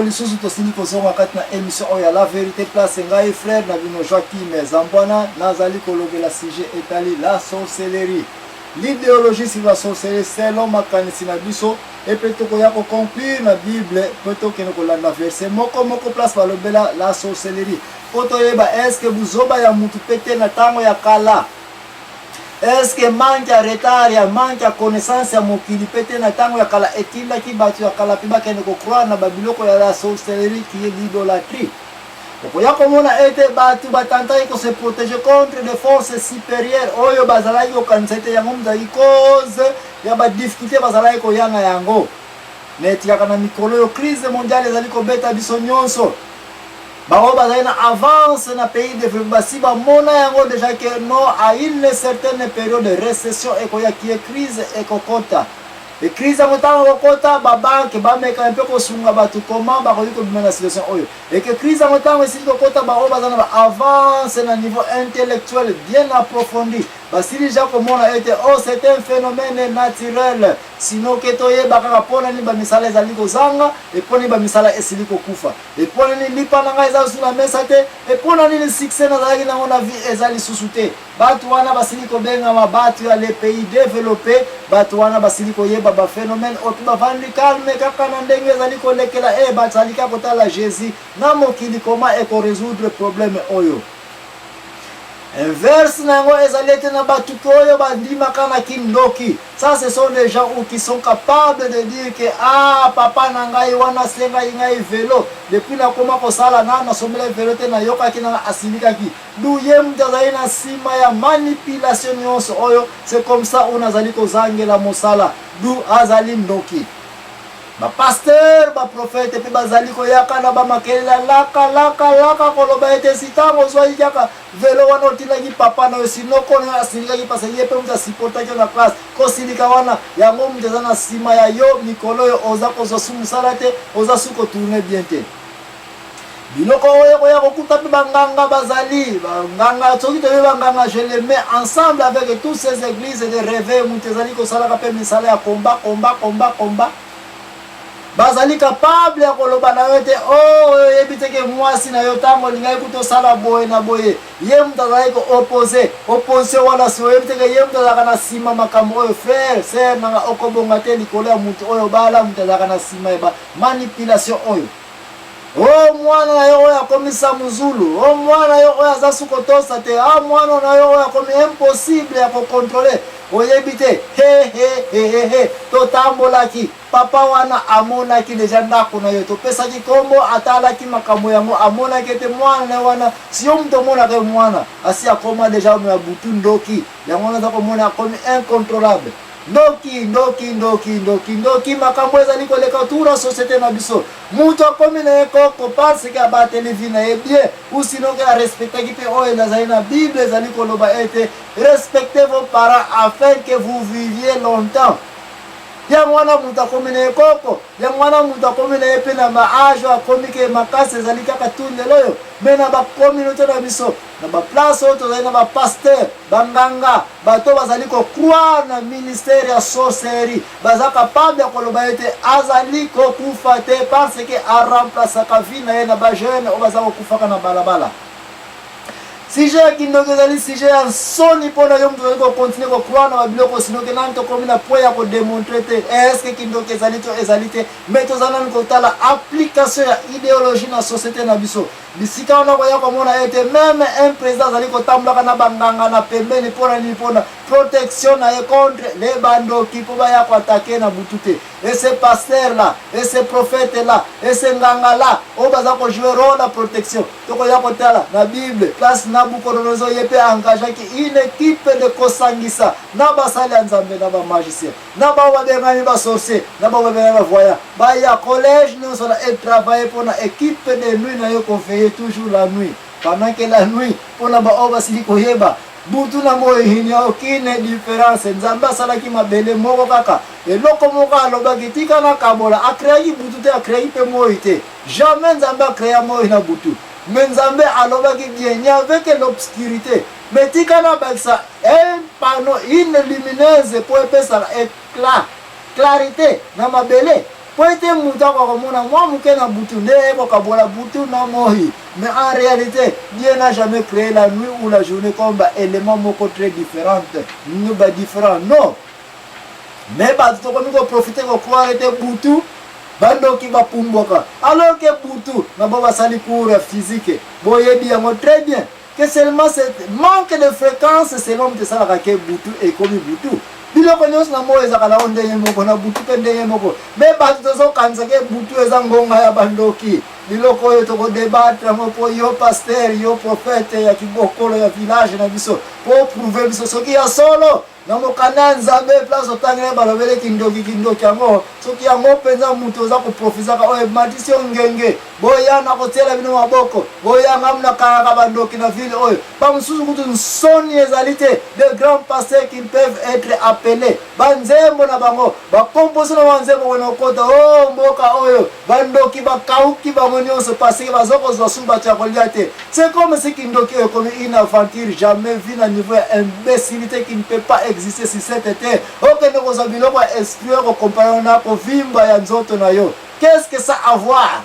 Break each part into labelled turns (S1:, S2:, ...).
S1: lisusu tosili kozonga kati na émission oyo ya la vérité place ngai frère na bino Joachim Zambwana nazali kolobela sujet etali la sorcellerie, l'idéologie sur la sorcellerie selon makanisi na biso et peut tokoya ko conclure na Bible peut tokende kolanda verset moko place balobela la sorcellerie poto yeba est-ce que buzoba ya mutu pete na tango ya kala. Est-ce que manque à retard ya manque à connaissance ya mokili pete na tango ya kala etinda ki batu ya kala piba kende ko croire na babiloko ya la sorcellerie qui est l'idolâtrie. Okoya komona ete batu batantaki ko se protéger contre des forces supérieures oyo bazalaki ko kansete yango mzali cause ya ba difficulté bazalaki ko yanga yango. Neti ya kana mikolo yo crise mondiale ezali ko beta biso nyonso. Bao bazali na avance na pays développé basi ba mona yango déjà que non à une certaine période de récession ekoya qui est crise ekokota. Et crise à motano kokota ba banque ba meka un peu ko sunga batu comment ba ko bimena na situation oyo. Et que crise à motano esi kokota ba o bazana ba avance na niveau intellectuel bien approfondi. Basi déjà komona était oh c'est un phénomène naturel. Sinon que toye baka pona ni ba misala ezali kozanga et poni ba misala esili kokufa. Et poni ni lipa na ngai za suna mesate et pona ni succès na zaki na ona vie ezali susute. Batu wana basili ko benga ma batu ya les pays développés, batu wana basili ko yeba ba phénomène otuba vandi calme kaka na ndenge ezali ko lekela batali ka kotala Jésus na mokili comment eko résoudre problème oyo. Inverse nango ezalete na batu koyo bandima kana kindoki. Ça ce sont des gens qui sont capables de dire que ah papa nangai wana senga ngai vélo depuis na koma ko sala na somela vélo te na yoka kina asilika ki. Du yem tazai na sima ya manipulation nyonso oyo c'est comme ça on azali ko zangela mosala du azali ndoki. Ba pasteur, ba prophète pe bazali ko yakana ba makelela laka koloba ete sitango zwa yaka velo wana otilaki papa na sino kono asilika ki pasa yepe mta supporta ki na classe ko silika wana yango mteza na sima ya yo mikolo yo oza ko zo sumusala te oza suko tourner bien te. Biloko oyo koya kokuta pe banganga bazali banganga soki to banganga je les mets ensemble avec toutes ces églises de réveil mutezali ko sala ka pe misala ya combat bazali capable ya koloba na yote oh ebite ke mwasi na yotango lingai kuto sala boye na boye ye mtazali ko opposé wala so ebite ke ye mtazaka na sima makambo oyo frère sœur na okobonga te likolo ya mutu oyo bala mtazaka na sima eba manipulation oyo. Oh mwana na yo ya komisa muzulu, oh mwana yo ya zasuko tosa te, ah mwana na yo ya komi impossible ya ko contrôler. Oyebite he to tambolaki papa wana amona ki deja ndako na yo to pesa ki kombo atala ki makambo yango amona kete mwana na wana sio mto mona ke mwana asi akoma deja mu butu ndoki yango na ko mona komi incontrôlable. Ndoki makambo ezali koleka tura société na biso mutu akomi na ekoko parce que abateli vi na ye bien ou sinon que respecter ki pe oyo nazali na Bible ezali koloba ete respectez vos parents afin que vous viviez longtemps. Ya mwana mutu akomi na ekoko ya mwana mutu akomi na epe na maajo akomi ke makasi ezali kaka tundelo yo me na ba communauté na biso na ba place oyo tozali na ba pasteur banganga bato bazali ko croire na ministère ya sorcellerie baza capable ya koloba ete azali ko kufa te parce que a remplacer ka vie na ye na ba jeune o baza ko kufa na balabala. Si j'ai qui nous dit si j'ai un son pour nous continuer à croire dans la Bible, sinon que nous comme na point pour démontrer est-ce que qui nous ezalité mais tous en côté la application idéologie dans la société na biso. Bisika on a comme on a été même un président zali ko tambla na banganga na pembeni pour na protection na contre les bandos qui peuvent ya attaquer na butute. Et ces pasteurs là, et ces prophètes là, et ces nganga là, on va ko jouer rôle la protection. Donc ya ko tala na Bible place Nabucodonosor yepe engagé qui une équipe de kosangisa na basali nzambe na ba magicien na ba wabenga ba sorcier na ba wabenga ba voyant ba ya collège nous on a travaillé pour na équipe de nuit na yo qu'on fait toujours la nuit pendant que la nuit pour na ba obasili ko yeba butu na moyo hini aucune différence nzamba sala ki mabele moko kaka eloko moko aloba kitika na kabola akrei butu te akrei pe moyo te jamais nzamba créa moyo na butu. Mais Nzambe aloba ki bien avec l'obscurité. Mais tikana baksa un panneau une lumineuse pour épaissir éclat, clarité na mabele. Poete muta kwa komona moi muke na butu ndeko kabola butu na mohi. Mais en réalité, Dieu n'a jamais créé la nuit ou la journée comme élément moko très différente. Nous ba différent non. Mais ba to ko miko profiter ko croire te butu bando ki ba pumboka. Alors que butu na baba sali cours physique. Boye bien très bien. Que seulement ce manque de fréquence c'est l'homme de ça la ke butu et comme butu. Biloko nyos na moyo za kala onde yemoko na butu pende yemoko. Me ba to zo kanza ke butu eza ngonga ya bandoki. Biloko yo to ko débattre mo yo pasteur yo prophète ya kibokolo ya village na biso. Pour prouver biso soki ya solo. Na mokana nzambe place otangele balobele kindoki yango soki yango penza mutu oza koprofisa ka oye matisio ngenge boya na kotela bino maboko boya ngamna kaka bandoki na ville oyo bamususu kutu nsoni ezalite de grands pasteurs qui peuvent être appelés banzembo na bango bakomposo na banzembo wena kota oh mboka oyo bandoki bakauki bango nyonso parce que bazoko zwa suba cha kolia te. C'est comme si kindoki est comme une aventure jamais vue à niveau imbécilité qui ne peut pas exister sur cette terre. Ok, nous avons biloko esprit ko compagnon ko vimba ya nzoto na yo. Qu'est-ce que ça a à voir?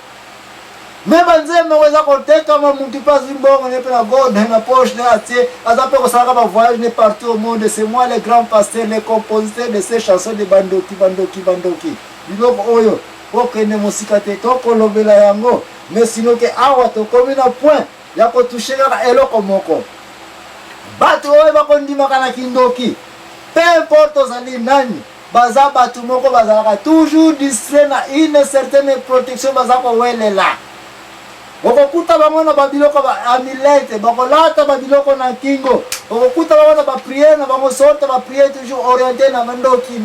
S1: Mais banzembo weza koteka ma muntu pas zimbongo ne pena god na poche na atie azape ko saka ba voyage ne partout au monde. C'est moi le grand pasteur, le compositeur de ces chansons de bandoki. Biloko oyo ok ne musika te to kolobela yango. Mais sinon que awa to komi na point ya ko toucher ka eloko moko. Batu oyo bakondima kana kindoki. Peu importe ozali nani, baza batu moko bazalaka toujours distrait na une certaine protection bazako welela. Okokuta bango na babiloko ba amulete, bakolata babiloko na kingo. Okokuta bango na ba prière na bango sorte ba prière toujours orienté na ndoki.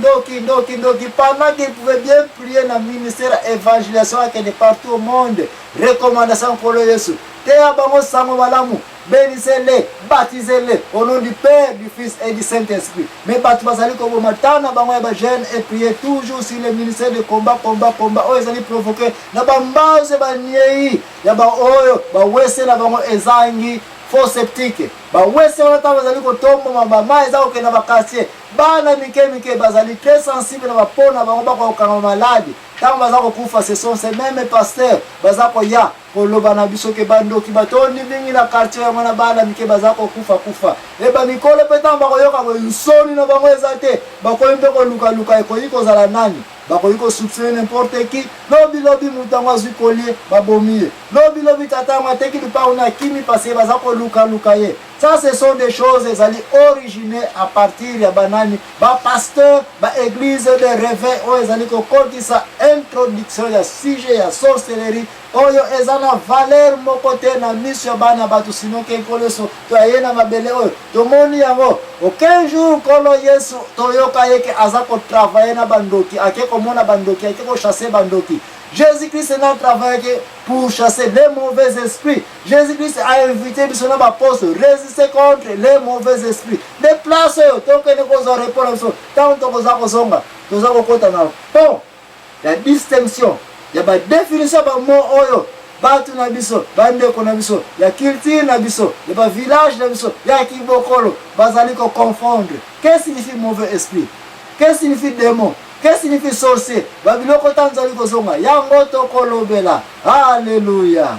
S1: Pendant qu'ils pouvaient bien prier na ministère évangélisation de partout au monde. Recommandation pour le Yesu. Théa bango sango malamu. Bénissez-les, baptisez-les au nom du Père, du Fils et du Saint-Esprit. Mais batu bazali ko matana bango ya ba jeune et prier toujours sur le ministère de combat. Oyo ezali provoquer na ba mbaze ba nyei ya ba oyo ba wese na bango ezangi faux sceptique. Ba wese wana ta bazali ko tombo mamba mai za okena ba quartier. Bana mike bazali très sensible na ba pona bango ba ko kanga malade. Tant bazako kufa ce sont ces mêmes pasteurs bazako ya koloba na biso ke bandoki batoni mingi na quartier ya mwana bana mike bazako kufa eba mikolo peta mbako yoka bo nsoni na bango ezate bako mpe ko luka ekoyiko zala nani bakoyiko soupçonner n'importe qui lobi mutango azwi kolie babomie lobi tatanga teki lupa una kimi parce bazako luka ye. Ça ce sont des choses ezali originées à partir ya banani ba pasteur ba église de réveil o ezali ko kotisa introduction ya sujet ya sorcellerie oyo ezana valeur moko te na miso ya bana batu sino ke koleso to ayena mabele oyo tomoni yango aucun jour kolo Yesu toyoka yeke azako travailler na bandoki ake komona bandoki ake ko chasser bandoki. Jésus-Christ n'a travaillé pour chasser les mauvais esprits. Jésus-Christ a invité son apôtre résister contre les mauvais esprits. Déplace tant que nous avons répondu tant que nous avons compté bon la distinction il y a la définition de mot oyo batu na biso bandeko na biso ya culture na biso ya village na biso ya kibokolo bazali ko confondre. Qu'est-ce que signifie mauvais esprit? Qu'est-ce que signifie démon? Qu'est-ce que signifie sorcier? Babiloko tanzali kozonga yango to kolobela. Alléluia.